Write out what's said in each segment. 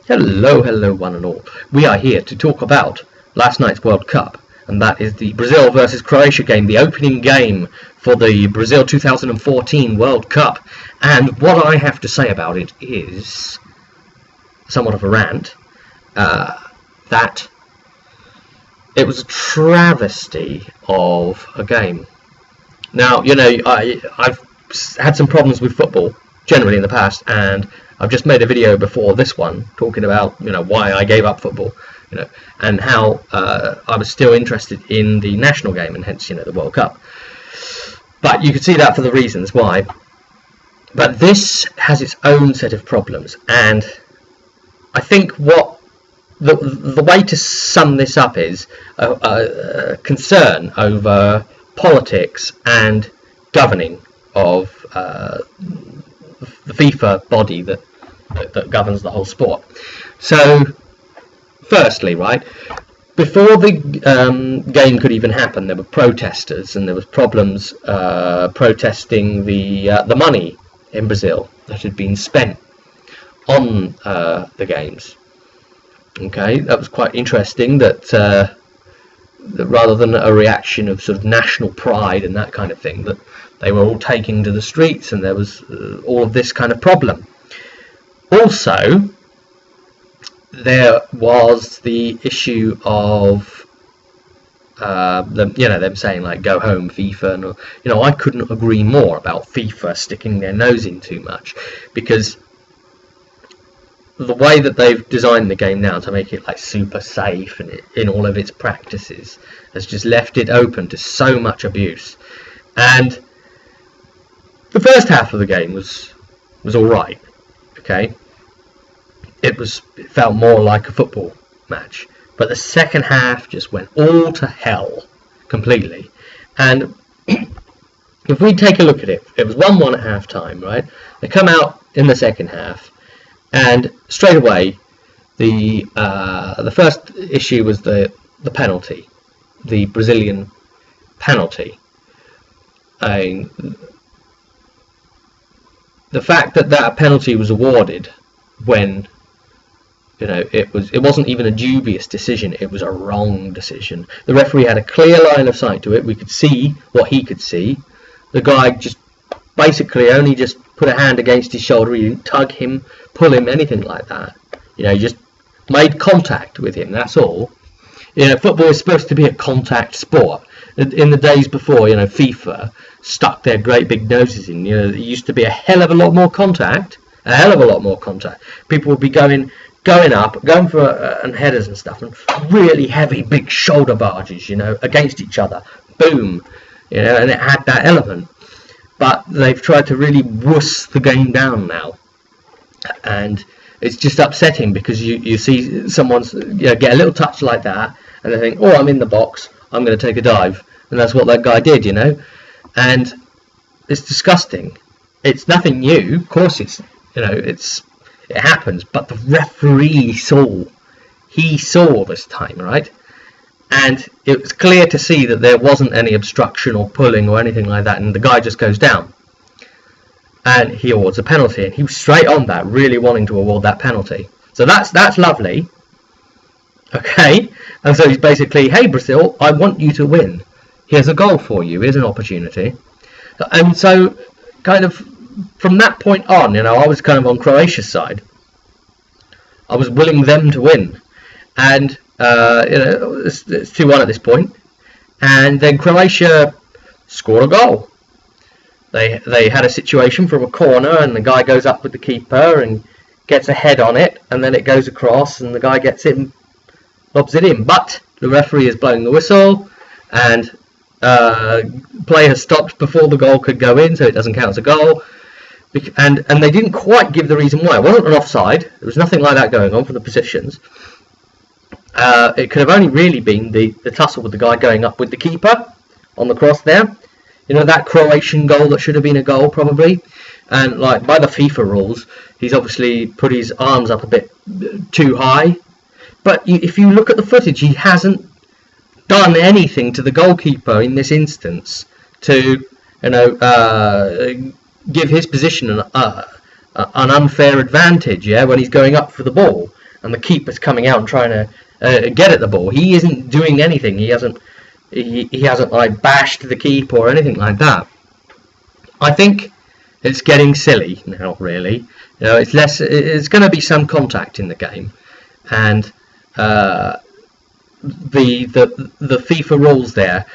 Hello one and all. We are here to talk about last night's World Cup, and that is the Brazil versus Croatia game, the opening game for the Brazil 2014 World Cup. And what I have to say about it is somewhat of a rant, that it was a travesty of a game. Now, you know, I've had some problems with football generally in the past, and I've just made a video before this one talking about, you know, why I gave up football, you know, and how I was still interested in the national game and hence, you know, the World Cup. But you can see that for the reasons why. But this has its own set of problems, and I think what the way to sum this up is a concern over politics and governing of the FIFA body that governs the whole sport. So, firstly, right, before the game could even happen, there were protesters, and there was problems protesting the money in Brazil that had been spent on the games. Okay, that was quite interesting. That rather than a reaction of sort of national pride and that kind of thing, that they were all taking to the streets, and there was all of this kind of problem. Also, there was the issue of them saying, like, go home FIFA, and you know, I couldn't agree more about FIFA sticking their nose in too much, because the way that they've designed the game now to make it like super safe and in all of its practices has just left it open to so much abuse. And the first half of the game was all right. Okay, it felt more like a football match, but the second half just went all to hell completely. And if we take a look at it, it was 1-1 at half time, right? They come out in the second half, and straight away the first issue was the penalty, the Brazilian penalty. The fact that penalty was awarded when, you know, it wasn't even a dubious decision, it was a wrong decision. The referee had a clear line of sight to it. We could see what he could see. The guy just basically only just put a hand against his shoulder. He didn't tug him, pull him, anything like that. You know, he just made contact with him, that's all. You know, football is supposed to be a contact sport. In the days before, you know, FIFA stuck their great big noses in, you know, it used to be a hell of a lot more contact. People would be going up, going for and headers and stuff, and really heavy big shoulder barges, you know, against each other. Boom. You know, and it had that element. But they've tried to really wuss the game down now, and it's just upsetting, because you see someone's, you know, get a little touch like that, and they think, oh, I'm in the box, I'm going to take a dive, and that's what that guy did, you know, and it's disgusting. It's nothing new, of course. It's, you know, it happens, but the referee saw this time, right? And it was clear to see that there wasn't any obstruction or pulling or anything like that, and the guy just goes down. And he awards a penalty, and he was straight on that, really wanting to award that penalty. So that's lovely. Okay, and so he's basically, hey Brazil, I want you to win. Here's a goal for you, here's an opportunity. And so, kind of, from that point on, you know, I was kind of on Croatia's side. I was willing them to win. And you know, it's 2-1 at this point, and then Croatia scored a goal. They had a situation from a corner, and the guy goes up with the keeper and gets a head on it, and then it goes across, and the guy gets it and lobs it in. But the referee is blowing the whistle, and play has stopped before the goal could go in, so it doesn't count as a goal. And they didn't quite give the reason why. It wasn't an offside. There was nothing like that going on for the positions. It could have only really been the tussle with the guy going up with the keeper on the cross there. You know, that Croatian goal that should have been a goal, probably. And, like, by the FIFA rules, he's obviously put his arms up a bit too high. But if you look at the footage, he hasn't done anything to the goalkeeper in this instance to, you know, give his position an unfair advantage, yeah, when he's going up for the ball. and the keeper's coming out and trying to get at the ball. He isn't doing anything. He hasn't like bashed the keeper or anything like that. I think it's getting silly now, really. You know, it's less. It's going to be some contact in the game, and the FIFA rules there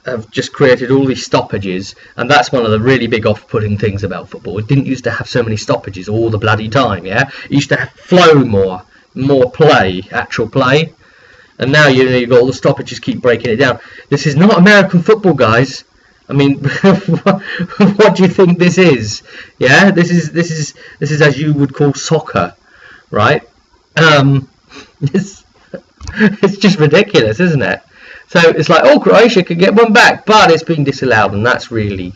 have just created all these stoppages, and that's one of the really big off-putting things about football. It didn't used to have so many stoppages all the bloody time. Yeah, it used to flow more play, actual play, and now you've got all the stoppages keep breaking it down. This is not American football, guys. I mean, what do you think this is? Yeah, this is as you would call soccer, right? It's just ridiculous, isn't it? So it's like, oh, Croatia could get one back, but it's been disallowed, and that's really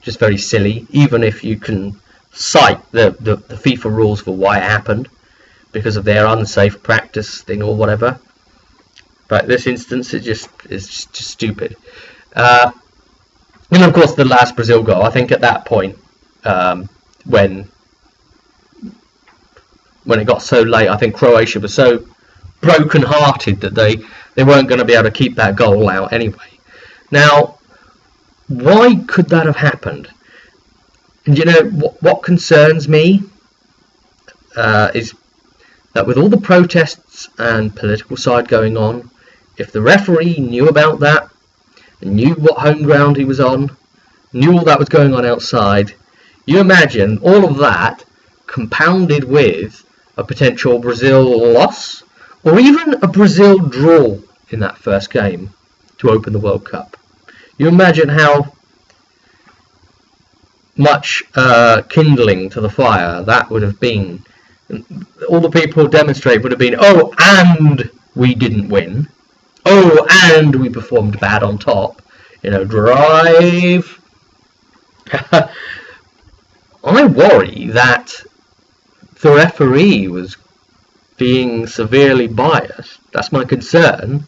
just very silly. Even if you can cite the FIFA rules for why it happened, because of their unsafe practice thing or whatever. But in this instance, it's just stupid. And of course, the last Brazil goal. I think at that point, when it got so late, I think Croatia was so broken-hearted that they weren't going to be able to keep that goal out anyway. Now, why could that have happened? And you know what concerns me is that with all the protests and political side going on, if the referee knew about that, and knew what home ground he was on, knew all that was going on outside, you imagine all of that compounded with a potential Brazil loss, or even a Brazil draw in that first game to open the World Cup. You imagine how much kindling to the fire that would have been. All the people who demonstrate would have been, oh, and we didn't win. Oh, and we performed bad on top. You know, drive. I worry that the referee was being severely biased. That's my concern,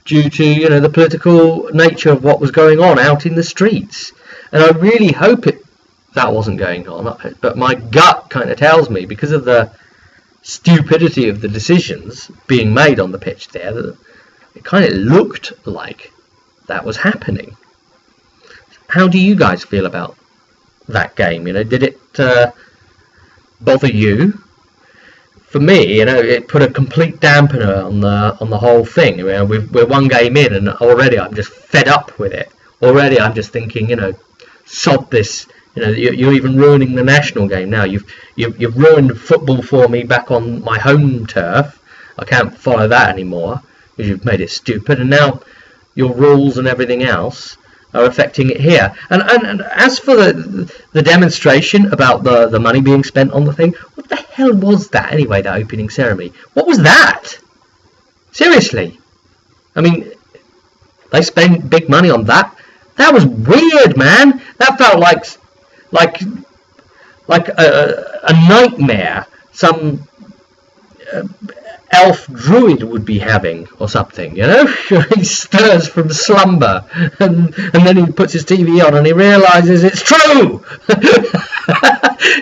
due to, you know, the political nature of what was going on out in the streets. And I really hope that wasn't going on. But my gut kind of tells me, because of the stupidity of the decisions being made on the pitch there, that it kind of looked like that was happening. How do you guys feel about that game? You know, did it bother you? For me, you know, it put a complete dampener on the whole thing. You know, we're one game in, and already I'm just fed up with it. Already I'm just thinking, you know, sod this. You know, you're even ruining the national game now. You've ruined football for me back on my home turf. I can't follow that anymore, because you've made it stupid, and now your rules and everything else are affecting it here. And as for the demonstration about the money being spent on the thing, what the hell was that anyway, that opening ceremony? What was that? Seriously. I mean, they spent big money on that? That was weird, man. That felt like a nightmare some elf druid would be having, or something, you know. He stirs from slumber, and then he puts his TV on and he realizes it's true.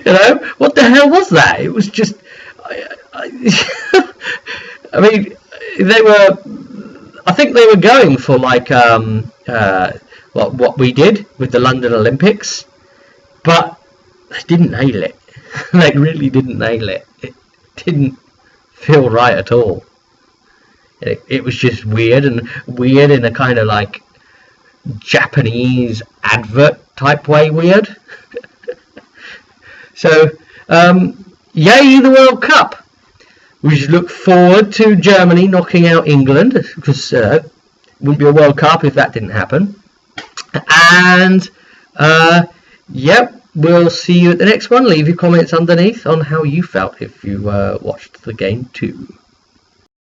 You know, what the hell was that? It was just I mean, I think they were going for like what we did with the London Olympics, but they didn't nail it. They really didn't nail it. It didn't feel right at all. It was just weird in a kind of like Japanese advert type way weird. So yay the World Cup. We should look forward to Germany knocking out England, because it wouldn't be a World Cup if that didn't happen. And yep, we'll see you at the next one. Leave your comments underneath on how you felt if you watched the game too.